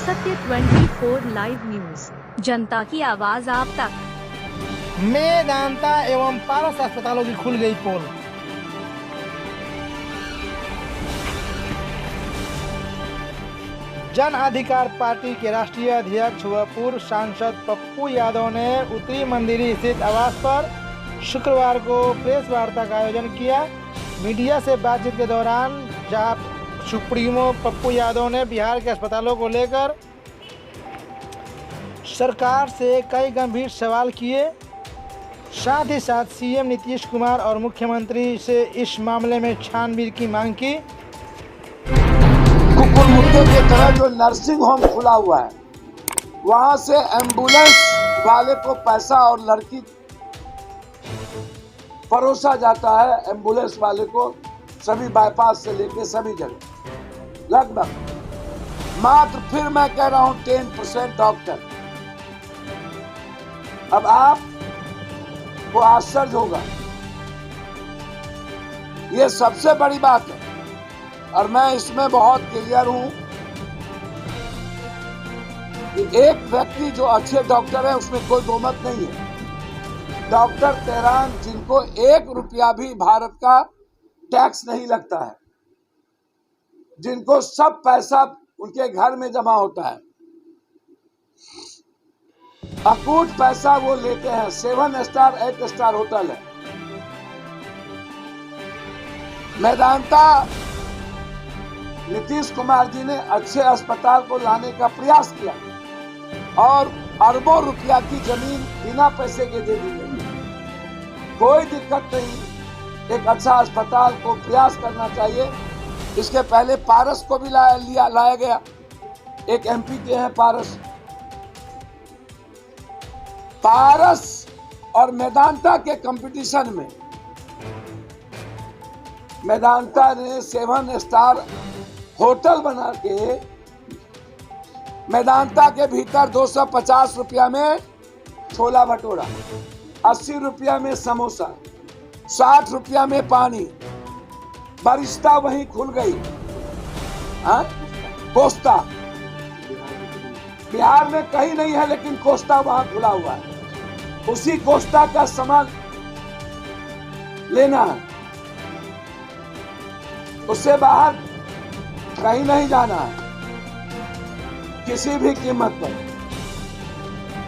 सत्य 24 live news, जनता की आवाज आप तक। मेदांता एवं पारस अस्पतालों की खुल गई पोल। जन अधिकार पार्टी के राष्ट्रीय अध्यक्ष व पूर्व सांसद पप्पू यादव ने उत्तरी मंदिरी स्थित आवास पर शुक्रवार को प्रेस वार्ता का आयोजन किया। मीडिया से बातचीत के दौरान जहां सुप्रीमो पप्पू यादव ने बिहार के अस्पतालों को लेकर सरकार से कई गंभीर सवाल किए, साथ ही साथ सीएम नीतीश कुमार और मुख्यमंत्री से इस मामले में छानबीन की मांग की। कुकुर मुद्दे की तरह जो नर्सिंग होम खुला हुआ है, वहां से एम्बुलेंस वाले को पैसा और लड़की परोसा जाता है। एम्बुलेंस वाले को सभी बाईपास से लेके सभी जगह लगभग मात्र, फिर मैं कह रहा हूं 10% डॉक्टर। अब आप को आश्चर्य होगा, ये सबसे बड़ी बात है और मैं इसमें बहुत क्लियर हूं कि एक व्यक्ति जो अच्छे डॉक्टर है उसमें कोई दो मत नहीं है। डॉक्टर तेहरान जिनको 1 रुपया भी भारत का टैक्स नहीं लगता है, जिनको सब पैसा उनके घर में जमा होता है, अकूट पैसा वो लेते हैं। 7 स्टार 8 स्टार होटल है। मेदांता नीतीश कुमार जी ने अच्छे अस्पताल को लाने का प्रयास किया और अरबों रुपया की जमीन बिना पैसे के दे दी गई। कोई दिक्कत नहीं, एक अच्छा अस्पताल को प्रयास करना चाहिए। इसके पहले पारस को भी लाया गया, एक एमपी के हैं पारस और मेदांता के कंपटीशन में मेदांता ने 7 स्टार होटल बना के मेदांता के भीतर 250 रुपया में छोला भटूरा, 80 रुपया में समोसा, 60 रुपया में पानी, बरिस्ता वहीं खुल गई। कोस्टा बिहार में कहीं नहीं है, लेकिन कोस्टा वहां खुला हुआ है। उसी कोस्टा का सामान लेना है, उससे बाहर कहीं नहीं जाना है किसी भी कीमत पर।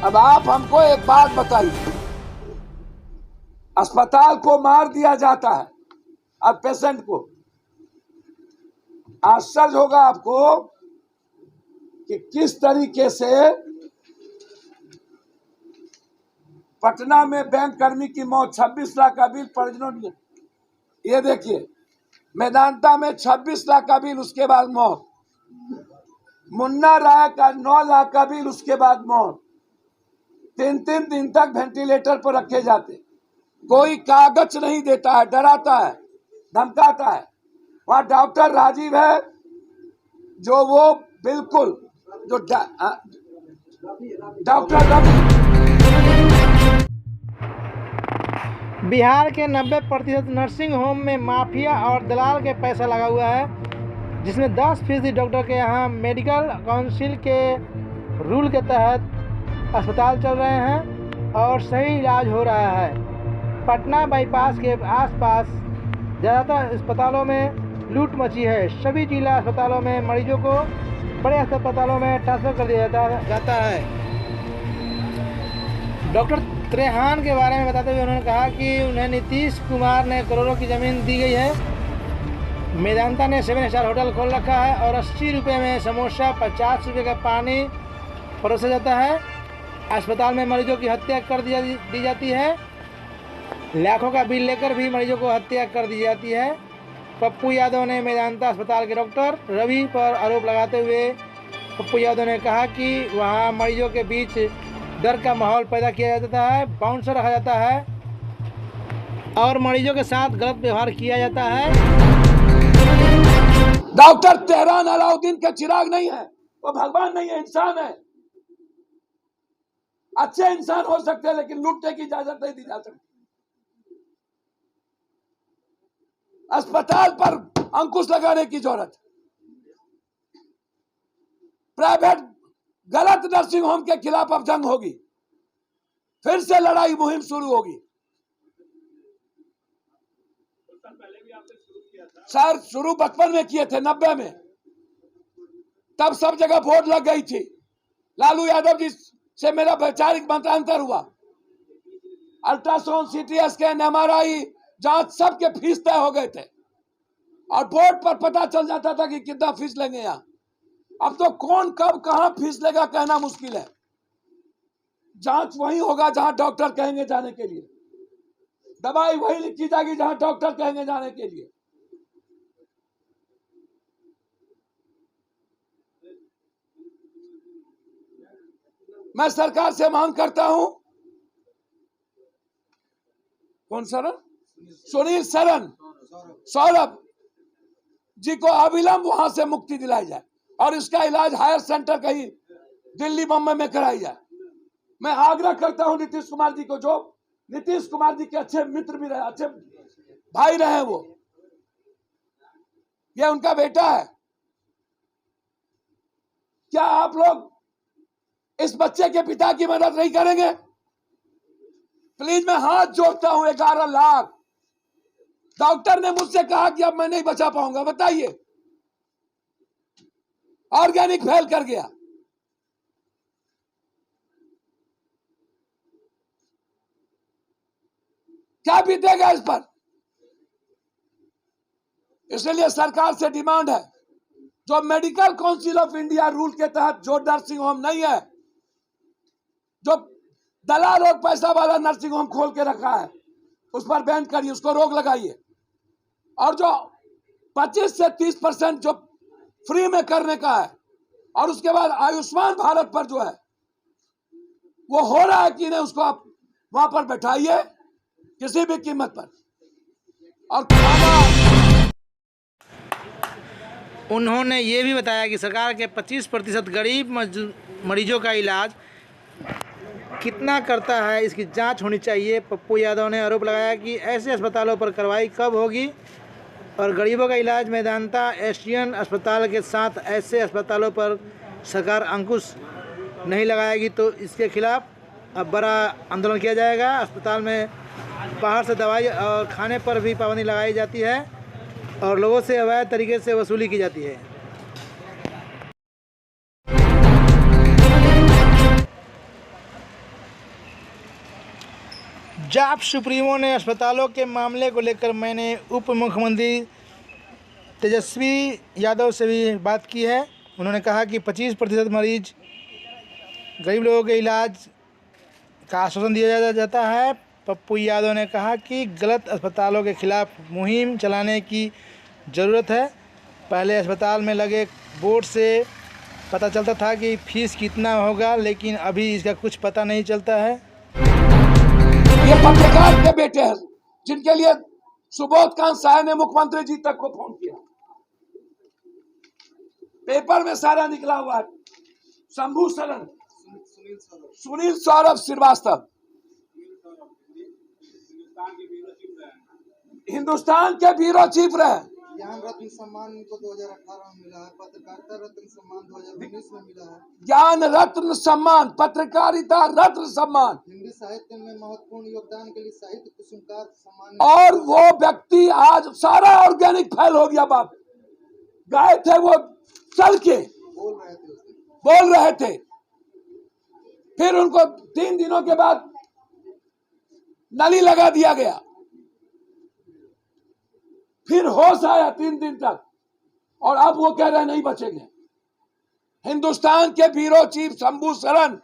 अब आप हमको एक बात बताइए, अस्पताल को मार दिया जाता है और पेशेंट को। आश्चर्य होगा आपको कि किस तरीके से पटना में बैंक कर्मी की मौत, 26 लाख का बिल परिजनों ने। ये देखिए, मेदांता में 26 लाख का बिल, उसके बाद मौत। मुन्ना राय का 9 लाख का बिल, उसके बाद मौत। 3-3 दिन तक वेंटिलेटर पर रखे जाते, कोई कागज नहीं देता है, डराता है, धमकाता है। वहां डॉक्टर राजीव है, जो वो बिल्कुल जो डॉक्टर रवि। बिहार के 90% नर्सिंग होम में माफिया और दलाल के पैसा लगा हुआ है, जिसमें 10% डॉक्टर के यहाँ मेडिकल काउंसिल के रूल के तहत अस्पताल चल रहे हैं और सही इलाज हो रहा है। पटना बाईपास के आसपास ज़्यादातर अस्पतालों में लूट मची है। सभी जिला अस्पतालों में मरीजों को बड़े अस्पतालों में ट्रांसफर कर दिया जाता है। डॉक्टर त्रेहान के बारे में बताते हुए उन्होंने कहा कि उन्हें नीतीश कुमार ने करोड़ों की ज़मीन दी गई है। मेदांता ने 7 स्टार होटल खोल रखा है और 80 रुपये में समोसा, 50 रुपये का पानी परोसा जाता है। अस्पताल में मरीजों की हत्या कर दी जाती है। लाखों का बिल लेकर भी मरीजों को हत्या कर दी जाती है। पप्पू यादव ने मेदांता अस्पताल के डॉक्टर रवि पर आरोप लगाते हुए पप्पू यादव ने कहा कि वहां मरीजों के बीच डर का माहौल पैदा किया जाता है, बाउंसर रखा जाता है और मरीजों के साथ गलत व्यवहार किया जाता है। डॉक्टर तेहरान अलाउद्दीन का चिराग नहीं है, वो भगवान नहीं है, इंसान है। अच्छे इंसान हो सकते हैं, लेकिन लूटने की इजाजत नहीं दी जा सकती। अस्पताल पर अंकुश लगाने की जरूरत। प्राइवेट गलत नर्सिंग होम के खिलाफ अब जंग होगी, फिर से लड़ाई मुहिम शुरू होगी। सर शुरू बचपन में किए थे, 90 में, तब सब जगह वोट लग गई थी। लालू यादव जी से मेरा वैचारिक मंत्रांतर हुआ। अल्ट्रासाउंड, सीटी स्कैन, MRI जांच सबके फीस तय हो गए थे और बोर्ड पर पता चल जाता था कि कितना फीस लेंगे यहाँ। अब तो कौन कब कहां फीस लेगा कहना मुश्किल है। जांच वही होगा जहां डॉक्टर कहेंगे जाने के लिए, दवाई वही लिखी जाएगी जहां डॉक्टर कहेंगे जाने के लिए। मैं सरकार से मांग करता हूं, कौन सरन? सुनील सरन, सौरभ जी को अविलंब वहां से मुक्ति दिलाई जाए और इसका इलाज हायर सेंटर कहीं दिल्ली बम्बई में कराई जाए। मैं आग्रह करता हूं नीतीश कुमार जी को, जो नीतीश कुमार जी के अच्छे मित्र भी रहे, अच्छे भाई रहे, वो ये उनका बेटा है। क्या आप लोग इस बच्चे के पिता की मदद नहीं करेंगे? प्लीज मैं हाथ जोड़ता हूं। 11 लाख डॉक्टर ने मुझसे कहा कि अब मैं नहीं बचा पाऊंगा। बताइए, ऑर्गेनिक फेल कर गया। क्या बीतेगा इस पर? इसलिए सरकार से डिमांड है, जो medical council of India rule के तहत जो नर्सिंग होम नहीं है, जो दलाल और पैसा वाला नर्सिंग होम खोल के रखा है, उस पर बैन करिए, उसको रोक लगाइए। और जो 25 से 30% जो फ्री में करने का है, और उसके बाद आयुष्मान भारत पर जो है वो हो रहा है कि नहीं, उसको आप वहां पर बैठाइए किसी भी कीमत पर। और उन्होंने ये भी बताया कि सरकार के 25% गरीब मरीजों का इलाज कितना करता है, इसकी जांच होनी चाहिए। पप्पू यादव ने आरोप लगाया कि ऐसे अस्पतालों पर कार्रवाई कब होगी और गरीबों का इलाज मेदांता एशियन अस्पताल के साथ ऐसे अस्पतालों पर सरकार अंकुश नहीं लगाएगी तो इसके खिलाफ अब बड़ा आंदोलन किया जाएगा। अस्पताल में बाहर से दवाई और खाने पर भी पाबंदी लगाई जाती है और लोगों से अवैध तरीके से वसूली की जाती है। जाप सुप्रीमो ने अस्पतालों के मामले को लेकर मैंने उप मुख्यमंत्री तेजस्वी यादव से भी बात की है। उन्होंने कहा कि 25% मरीज गरीब लोगों के इलाज का आश्वासन दिया जाता है। पप्पू यादव ने कहा कि गलत अस्पतालों के खिलाफ मुहिम चलाने की ज़रूरत है। पहले अस्पताल में लगे बोर्ड से पता चलता था कि फीस कितना होगा, लेकिन अभी इसका कुछ पता नहीं चलता है। ये पत्रकार के बेटे हैं जिनके लिए सुबोध कांत साय ने मुख्यमंत्री जी तक को फोन किया, पेपर में सारा निकला हुआ है। शंभू सरन, सुनील सौरभ श्रीवास्तव हिंदुस्तान के ब्यूरो चीफ रहे। ज्ञान रत्न सम्मान इनको 2018 में मिला है। पत्रकारिता रत्न सम्मान 2019 में मिला है। ज्ञान रत्न सम्मान, पत्रकारिता रत्न सम्मान, हिंदी साहित्य में महत्वपूर्ण योगदान के लिए साहित्य कुसुमकार सम्मान। और वो व्यक्ति आज सारा ऑर्गेनिक फेल हो गया। बाप गए थे वो चल के बोल रहे थे, फिर उनको 3 दिनों के बाद नली लगा दिया गया, फिर होश आया 3 दिन तक, और अब वो कह रहे नहीं बचेंगे। हिंदुस्तान के ब्यूरो चीफ शंभू सरन,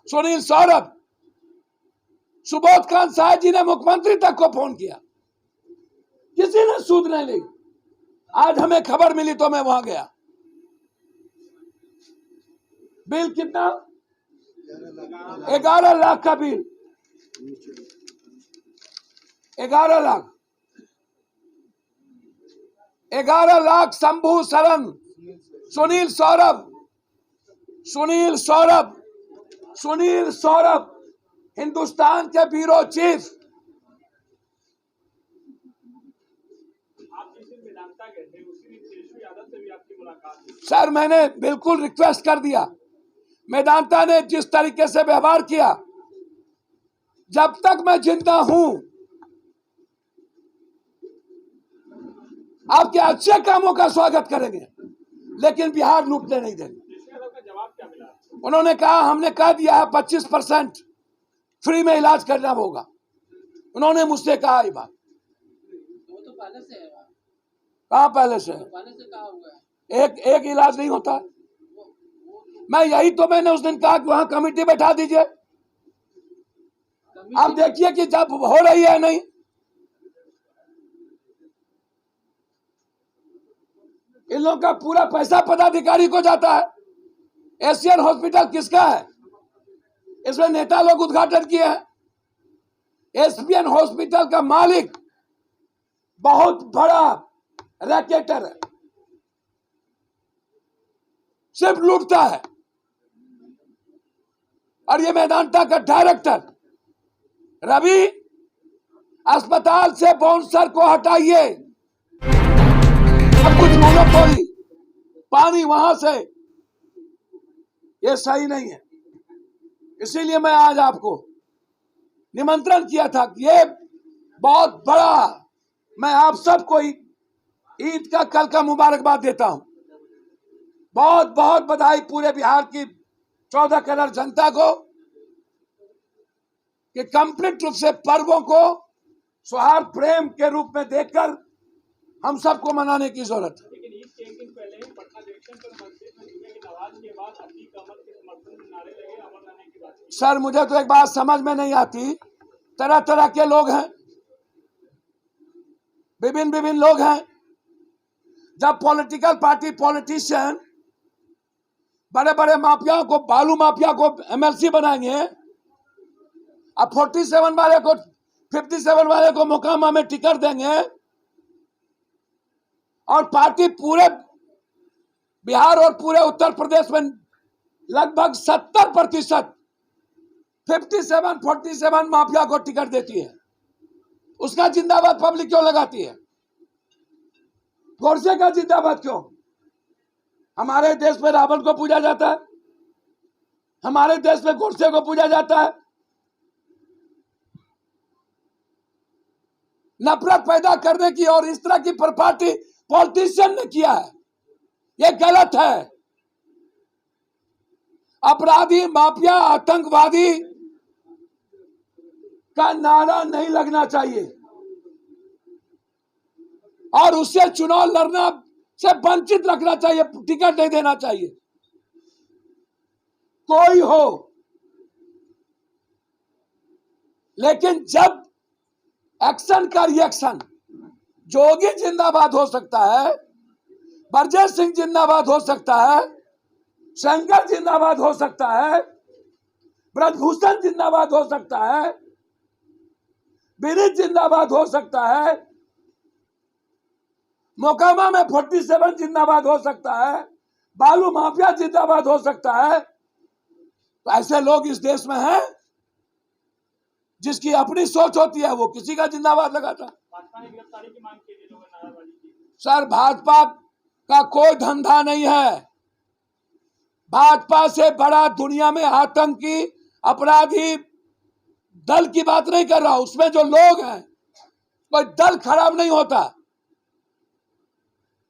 सुनील सौरभ, सुबोध कांत साय जी ने मुख्यमंत्री तक को फोन किया, किसी ने सूद नहीं ली। आज हमें खबर मिली तो मैं वहां गया। बिल कितना? 11 लाख का बिल, 11 लाख, 11 लाख। शंभू सरन, सुनील सौरभ, सुनील सौरभ, सुनील सौरभ हिंदुस्तान के ब्यूरो चीफ। सर मैंने बिल्कुल रिक्वेस्ट कर दिया, मेदांता ने जिस तरीके से व्यवहार किया, जब तक मैं जिंदा हूं आपके अच्छे कामों का स्वागत करेंगे, लेकिन बिहार लूटने नहीं देंगे। उन्होंने कहा, हमने कह दिया है 25% फ्री में इलाज करना होगा। उन्होंने मुझसे कहा ये बात। वो तो पहले से है। कहाँ पहले से है? पहले से कहा हुआ है। एक इलाज नहीं होता। मैं यही तो मैंने उस दिन कहा कि वहां कमेटी बैठा दीजिए। आप देखिए कि जब हो रही है नहीं, इन लोगों का पूरा पैसा पदाधिकारी को जाता है। एशियन हॉस्पिटल किसका है? इसमें नेता लोग उद्घाटन किए हैं। एशियन हॉस्पिटल का मालिक बहुत बड़ा रैकेटर है, सिर्फ लूटता है। और ये मेदांता का डायरेक्टर रवि, अस्पताल से बाउंसर को हटाइए। अब कुछ मोनोपोली पानी वहां से, ये सही नहीं है। इसीलिए मैं आज आपको निमंत्रण किया था कि ये बहुत बड़ा, मैं आप सबको ईद का कल का मुबारकबाद देता हूं। बहुत बहुत बधाई पूरे बिहार की 14 करोड़ जनता को कि कंप्लीट रूप से पर्वों को सौहार्द प्रेम के रूप में देखकर हम सबको मनाने की जरूरत है। लेकिन ईद के एक दिन पहले पटना जंक्शन पर मस्जिद में जुमे की नमाज के बाद अतीक अहमद के समर्थन में नारे लगे, अमर रहने की बात। सर, मुझे तो एक बात समझ में नहीं आती, तरह तरह के लोग हैं, विभिन्न लोग हैं। जब पॉलिटिकल पार्टी पॉलिटिशियन बड़े बड़े माफियाओं को, बालू माफिया को एमएलसी बनाएंगे, अब 47 वाले को, 57 वाले को मोकामा में टिकट देंगे, और पार्टी पूरे बिहार और पूरे उत्तर प्रदेश में लगभग 70% 47 माफिया को टिकट देती है। उसका जिंदाबाद पब्लिक क्यों लगाती है? गोडसे का जिंदाबाद क्यों? हमारे देश में रावण को पूजा जाता है, हमारे देश में गोडसे को पूजा जाता है। नफरत पैदा करने की और इस तरह की पार्टी पॉलिटिशियन ने किया है, यह गलत है। अपराधी, माफिया, आतंकवादी का नारा नहीं लगना चाहिए और उससे चुनाव लड़ना से वंचित रखना चाहिए, टिकट नहीं देना चाहिए। कोई हो, लेकिन जब एक्शन का रिएक्शन, जोगी जिंदाबाद हो सकता है, ब्रजेश सिंह जिंदाबाद हो सकता है, शंकर जिंदाबाद हो सकता है, ब्रजभूषण जिंदाबाद हो सकता है, विनीत जिंदाबाद हो सकता है, मोकामा में 47 जिंदाबाद हो सकता है, बालू माफिया जिंदाबाद हो सकता है। तो ऐसे लोग इस देश में हैं जिसकी अपनी सोच होती है, वो किसी का जिंदाबाद लगाता। भाजपा ने गिरफ्तारी की मांग की, लोगों ने नाराबाजी की। सर, भाजपा का कोई धंधा नहीं है। भाजपा से बड़ा दुनिया में आतंकी, अपराधी दल की बात नहीं कर रहा, उसमें जो लोग हैं, कोई दल खराब नहीं होता,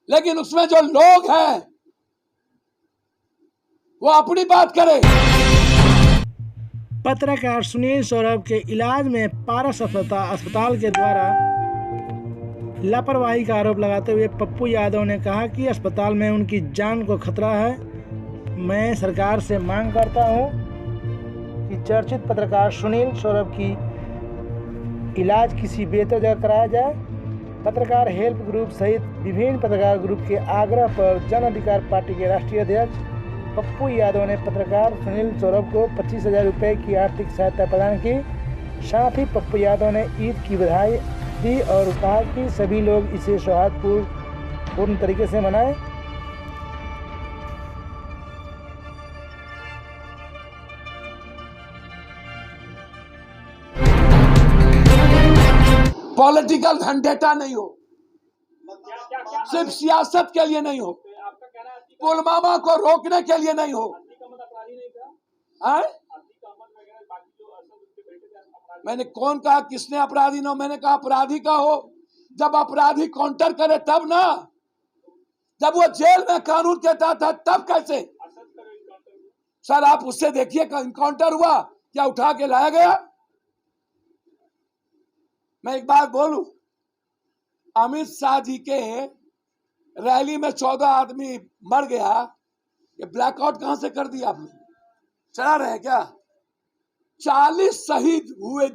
लेकिन उसमें जो लोग हैं वो अपनी बात करें। पत्रकार सुनील सौरभ के इलाज में पारस अस्पताल के द्वारा लापरवाही का आरोप लगाते हुए पप्पू यादव ने कहा कि अस्पताल में उनकी जान को खतरा है। मैं सरकार से मांग करता हूं कि चर्चित पत्रकार सुनील सौरभ की इलाज किसी बेहतर जगह कराया जाए। पत्रकार हेल्प ग्रुप सहित विभिन्न पत्रकार ग्रुप के आग्रह पर जन अधिकार पार्टी के राष्ट्रीय अध्यक्ष पप्पू यादव ने पत्रकार सुनील सौरभ को 25,000 रुपये की आर्थिक सहायता प्रदान की। साथ ही पप्पू यादव ने ईद की बधाई दी और कहा कि सभी लोग इसे सौहार्दपूर्ण तरीके से मनाएं। पॉलिटिकल वेंडेटा नहीं हो, सिर्फ सियासत के लिए नहीं हो, पुलवामा को रोकने के लिए नहीं हो। आए? आर्थिक कामत वगैरह बाकी जो असद उसके बेटे थे अपराधी मैंने कौन कहा किसने अपराधी ना हो? मैंने कहा अपराधी का हो, जब अपराधी काउंटर करे तब ना, जब वो जेल में कानून के तहत था तब कैसे? असद का जो इनकाउंटर हुआ सर आप उससे देखिए इनकाउंटर हुआ क्या उठा के लाया गया? मैं एक बात बोलूं, अमित शाह जी के रैली में 14 आदमी मर गया, ये ब्लैकआउट कहां से कर दिया आपने? चला रहे हैं क्या? 40 शहीद हुए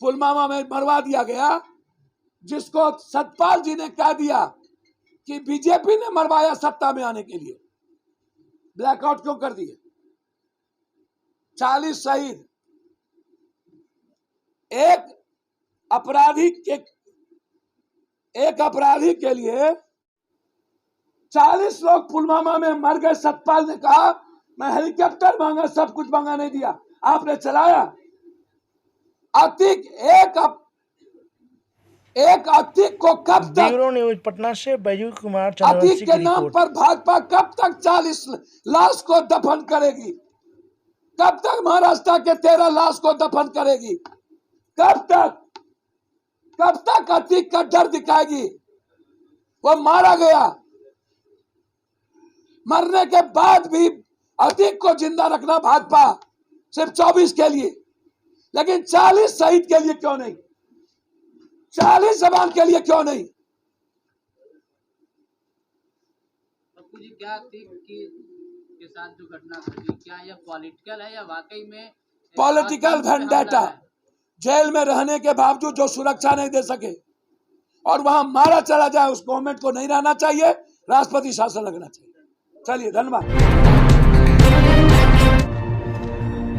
पुलवामा में, मरवा दिया गया, जिसको सतपाल जी ने कह दिया कि बीजेपी ने मरवाया सत्ता में आने के लिए। ब्लैकआउट क्यों कर दिए? 40 शहीद, एक अपराधी के लिए 40 लोग पुलवामा में मर गए। सतपाल ने कहा मैं हेलीकॉप्टर मांगा, सब कुछ मांगा, नहीं दिया, आपने चलाया। अतीक एक अतीक को कब तक, ब्यूरो न्यूज पटना से बैजू कुमार अतीक चंद्रवंशी के की नाम रिपोर्ट। पर भाजपा कब तक 40 लाश को दफन करेगी? कब तक महाराष्ट्र के 13 लाश को दफन करेगी? कब तक अतीक का डर दिखाएगी? वो मारा गया, मरने के बाद भी अतीक को जिंदा रखना भाजपा सिर्फ 24 के लिए, लेकिन 40 शहीद के लिए क्यों नहीं? 40 जवान के लिए क्यों नहीं? पप्पू जी क्या अतीक के साथ जो घटना घटी, क्या यह पॉलिटिकल है या वाकई में पॉलिटिकल वेंडेटा? जेल में रहने के बावजूद जो सुरक्षा नहीं दे सके और वहां मारा चला जाए, उस गवर्नमेंट को नहीं रहना चाहिए, राष्ट्रपति शासन लगना चाहिए। चलिए धन्यवाद।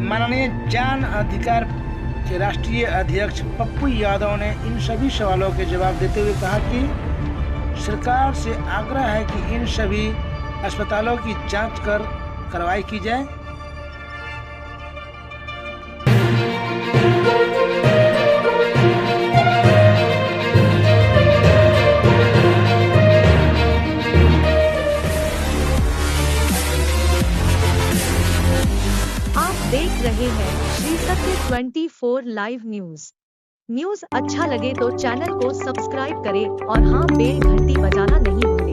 माननीय जन अधिकार के राष्ट्रीय अध्यक्ष पप्पू यादव ने इन सभी सवालों के जवाब देते हुए कहा कि सरकार से आग्रह है कि इन सभी अस्पतालों की जांच कर कार्रवाई की जाए। आप देख रहे हैं श्री सत्य 24 लाइव न्यूज अच्छा लगे तो चैनल को सब्सक्राइब करें और हाँ बेल घंटी बजाना नहीं भूलें।